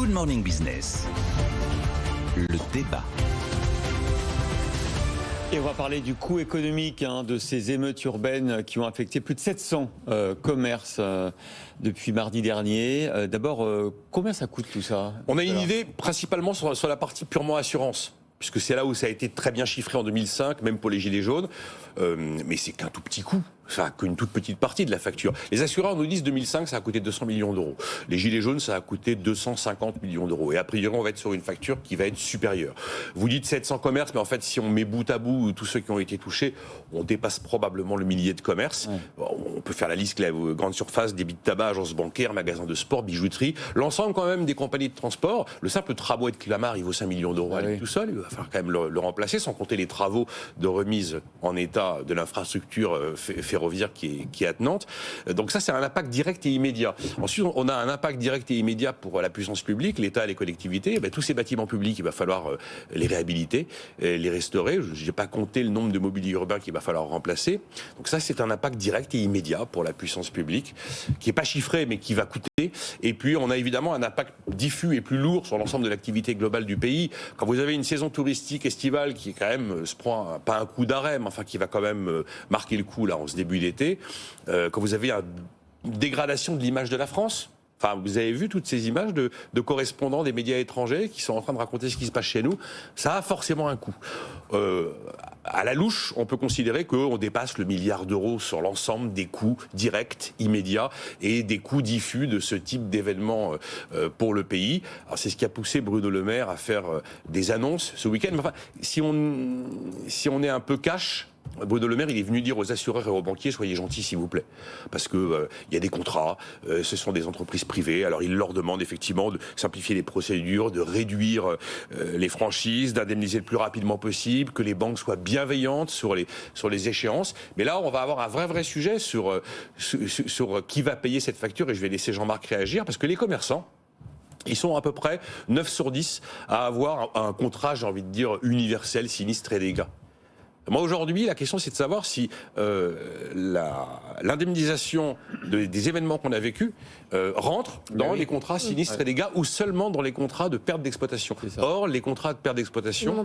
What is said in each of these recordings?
Good Morning Business. Le débat. Et on va parler du coût économique de ces émeutes urbaines qui ont affecté plus de 700 commerces depuis mardi dernier. D'abord, combien ça coûte tout ça ? On a une idée principalement sur la partie purement assurance, puisque c'est là où ça a été très bien chiffré en 2005, même pour les Gilets jaunes. Mais c'est qu'un tout petit coût. Ça qu'une toute petite partie de la facture. Les assureurs nous disent 2005, ça a coûté 200 millions d'euros. Les Gilets jaunes, ça a coûté 250 millions d'euros. Et a priori, on va être sur une facture qui va être supérieure. Vous dites 700 commerces, mais en fait, si on met bout à bout tous ceux qui ont été touchés, on dépasse probablement le millier de commerces. Ouais. On peut faire la liste, la grande surface, débits de tabac, agences bancaires, magasins de sport, bijouterie. L'ensemble, quand même, des compagnies de transport. Le simple tramway de Clamart, il vaut 5 millions d'euros à lui tout seul. Il va falloir quand même le remplacer, sans compter les travaux de remise en état de l'infrastructure ferroviaire qui est attenante. Donc ça, c'est un impact direct et immédiat. Ensuite, on a un impact direct et immédiat pour la puissance publique, l'État et les collectivités. Tous ces bâtiments publics, il va falloir les réhabiliter, les restaurer. Je n'ai pas compté le nombre de mobilier urbain qu'il va falloir remplacer. Donc ça, c'est un impact direct et immédiat pour la puissance publique, qui n'est pas chiffré, mais qui va coûter. Et puis, on a évidemment un impact diffus et plus lourd sur l'ensemble de l'activité globale du pays. Quand vous avez une saison touristique estivale qui, quand même, se prend pas un coup d'arrêt, mais enfin qui va quand même marquer le coup là en ce début d'été, quand vous avez une dégradation de l'image de la France. Enfin, vous avez vu toutes ces images de correspondants des médias étrangers qui sont en train de raconter ce qui se passe chez nous. Ça a forcément un coût. À la louche, on peut considérer qu'on dépasse le milliard d'euros sur l'ensemble des coûts directs, immédiats et des coûts diffus de ce type d'événement pour le pays. Alors, c'est ce qui a poussé Bruno Le Maire à faire des annonces ce week-end. Mais enfin, si on est un peu cash, Bruno Le Maire, il est venu dire aux assureurs et aux banquiers, soyez gentils s'il vous plaît, parce que y a des contrats, ce sont des entreprises privées, alors il leur demande effectivement de simplifier les procédures, de réduire les franchises, d'indemniser le plus rapidement possible, que les banques soient bienveillantes sur les échéances. Mais là, on va avoir un vrai sujet sur qui va payer cette facture, et je vais laisser Jean-Marc réagir, parce que les commerçants, ils sont à peu près 9 sur 10 à avoir un contrat, j'ai envie de dire, universel, sinistre et dégâts. Moi, aujourd'hui, la question, c'est de savoir si l'indemnisation des événements qu'on a vécus rentre dans les contrats sinistres et dégâts ou seulement dans les contrats de perte d'exploitation. Or, les contrats de perte d'exploitation,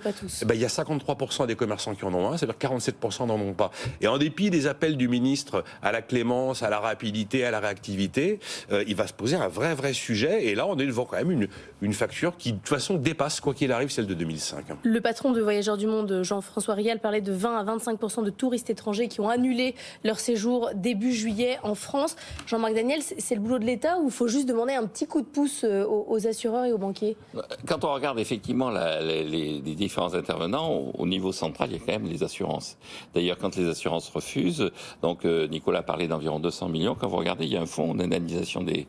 il y a 53% des commerçants qui en ont un, c'est-à-dire 47% n'en ont pas. Et en dépit des appels du ministre à la clémence, à la rapidité, à la réactivité, il va se poser un vrai sujet. Et là, on est devant quand même une facture qui, de toute façon, dépasse, quoi qu'il arrive, celle de 2005. Le patron de Voyageurs du Monde, Jean-François Rial, parlait de 20 à 25% de touristes étrangers qui ont annulé leur séjour début juillet en France. Jean-Marc Daniel, c'est le boulot de l'État ou il faut juste demander un petit coup de pouce aux assureurs et aux banquiers ? Quand on regarde effectivement les différents intervenants, au niveau central, il y a quand même les assurances. D'ailleurs, quand les assurances refusent, donc Nicolas parlait d'environ 200 millions, quand vous regardez, il y a un fonds d'indemnisation des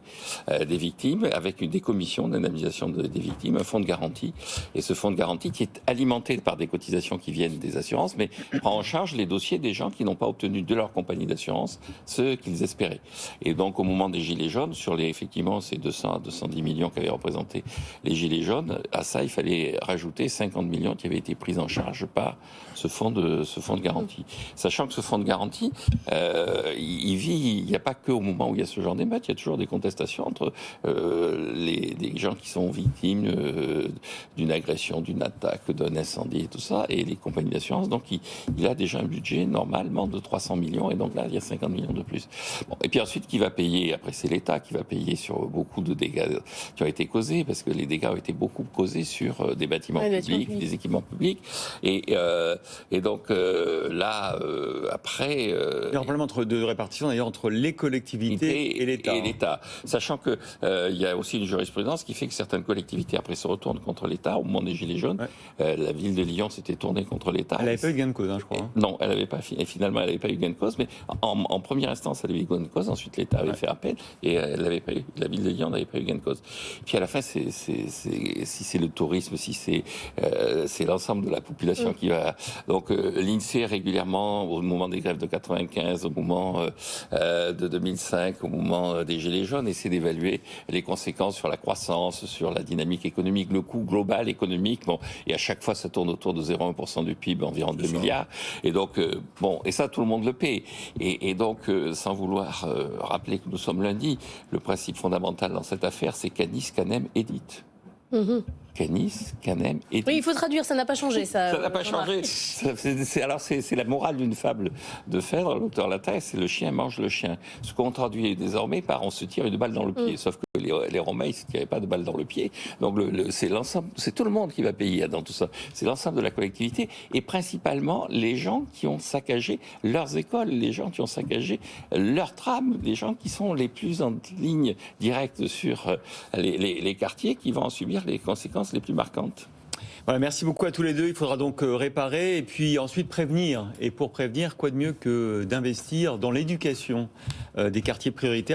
victimes avec des commissions d'indemnisation des victimes, un fonds de garantie. Et ce fonds de garantie qui est alimenté par des cotisations qui viennent des assurances, mais prend en charge les dossiers des gens qui n'ont pas obtenu de leur compagnie d'assurance ce qu'ils espéraient. Et donc, au moment des Gilets jaunes, sur effectivement ces 200 à 210 millions qu'avaient représenté les Gilets jaunes, à ça, il fallait rajouter 50 millions qui avaient été pris en charge par ce fonds de garantie. Sachant que ce fonds de garantie, il n'y a pas qu'au moment où il y a ce genre d'émeute, il y a toujours des contestations entre des gens qui sont victimes d'une agression, d'une attaque, d'un incendie et tout ça, et les compagnies d'assurance. Donc, il a déjà un budget normalement de 300 millions, et donc là, il y a 50 millions de plus. Bon, et puis ensuite, qui va payer ? Après, c'est l'État qui va payer sur beaucoup de dégâts qui ont été causés, parce que les dégâts ont été beaucoup causés sur des bâtiments publics, des équipements publics. Et donc là, après... il y a un problème de répartition, d'ailleurs, entre les collectivités et l'État. Sachant qu'il y a aussi une jurisprudence qui fait que certaines collectivités, après, se retournent contre l'État. Au moment des Gilets jaunes, la ville de Lyon s'était tournée contre l'État. Elle n'avait pas eu gain de cause, je crois. Non, elle n'avait pas. Finalement, elle n'avait pas eu gain de cause, mais en première instance, elle avait eu gain de cause. Ensuite, l'État avait fait appel et elle n'avait pas eu. La ville de Lyon n'avait pas eu gain de cause. Puis à la fin, si c'est le tourisme, si c'est l'ensemble de la population qui va. Donc l'INSEE régulièrement, au moment des grèves de 95, au moment de 2005, au moment des Gilets jaunes, essaie d'évaluer les conséquences sur la croissance, sur la dynamique économique, le coût global économique. Bon, et à chaque fois, ça tourne autour de 0,1% du PIB, environ 2 milliards. Et donc, et ça, tout le monde le paie. Et donc, sans vouloir rappeler que nous sommes lundi, le principe fondamental dans cette affaire, c'est Canis, Canem, Edit. Canis, Canem et Oui, il faut traduire, ça n'a pas changé. Ça n'a pas changé. C'est la morale d'une fable de Phèdre, l'auteur latin, c'est le chien mange le chien. Ce qu'on traduit désormais par on se tire une balle dans le pied. Sauf que les Romains, ils ne se tiraient pas de balle dans le pied. Donc c'est l'ensemble, c'est tout le monde qui va payer dans tout ça. C'est l'ensemble de la collectivité et principalement les gens qui ont saccagé leurs écoles, les gens qui ont saccagé leurs trams, les gens qui sont les plus en ligne directe sur les quartiers qui vont en subir les conséquences les plus marquantes. Voilà, merci beaucoup à tous les deux. Il faudra donc réparer et puis ensuite prévenir. Et pour prévenir, quoi de mieux que d'investir dans l'éducation des quartiers prioritaires.